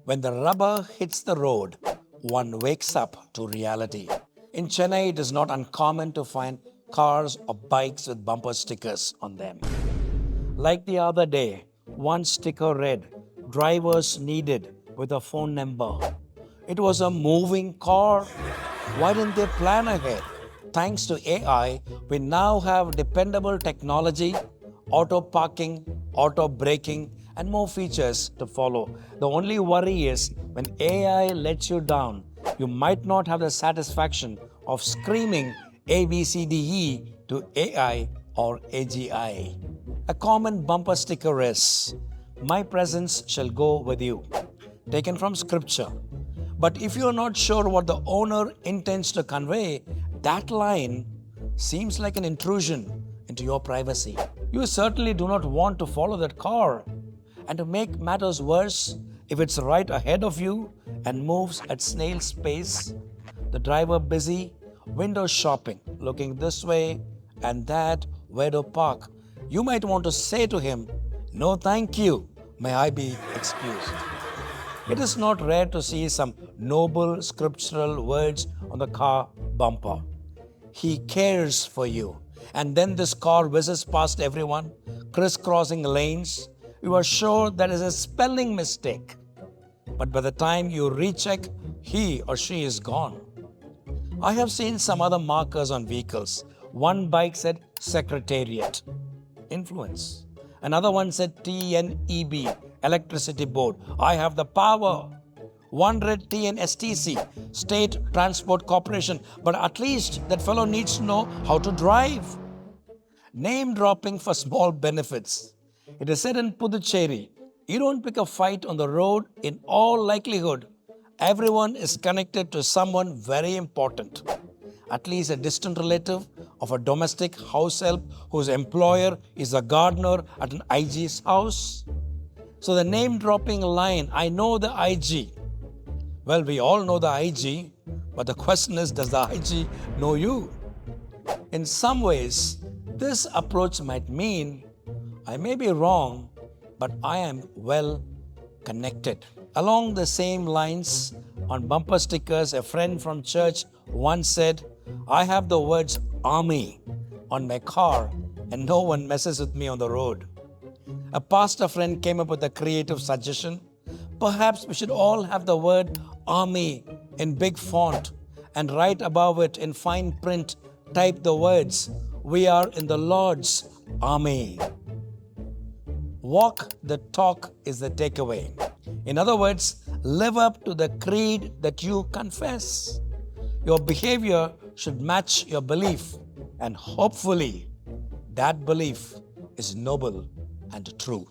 When the rubber hits the road, one wakes up to reality. In Chennai, it is not uncommon to find cars or bikes with bumper stickers on them. Like the other day, one sticker read, "Drivers needed," with a phone number. It was a moving car. Why didn't they plan ahead? Thanks to AI, we now have dependable technology, auto parking, auto braking, and more features to follow. The only worry is when AI lets you down, you might not have the satisfaction of screaming ABCDE to AI or AGI. A common bumper sticker is, "My presence shall go with you," taken from scripture. But if you are not sure what the owner intends to convey, that line seems like an intrusion into your privacy. You certainly do not want to follow that car. And to make matters worse, if it's right ahead of you and moves at snail's pace, the driver busy window shopping, looking this way and that, where to park, you might want to say to him, "No, thank you. May I be excused?" It is not rare to see some noble scriptural words on the car bumper. He cares for you. And then this car whizzes past everyone, crisscrossing lanes. You are sure that is a spelling mistake. But by the time you recheck, he or she is gone. I have seen some other markers on vehicles. One bike said Secretariat, influence. Another one said TNEB, Electricity Board, I have the power. One read TNSTC, State Transport Corporation, but at least that fellow needs to know how to drive. Name dropping for small benefits. It is said in Puducherry, you don't pick a fight on the road, in all likelihood, everyone is connected to someone very important. At least a distant relative of a domestic house help whose employer is a gardener at an IG's house. So the name dropping line, "I know the IG." Well, we all know the IG, but the question is, does the IG know you? In some ways, this approach might mean I may be wrong, but I am well connected. Along the same lines, on bumper stickers, a friend from church once said, "I have the words army on my car and no one messes with me on the road." A pastor friend came up with a creative suggestion. Perhaps we should all have the word army in big font and right above it in fine print, type the words, "We are in the Lord's army." Walk the talk is the takeaway. In other words, live up to the creed that you confess. Your behavior should match your belief, and hopefully, that belief is noble and true.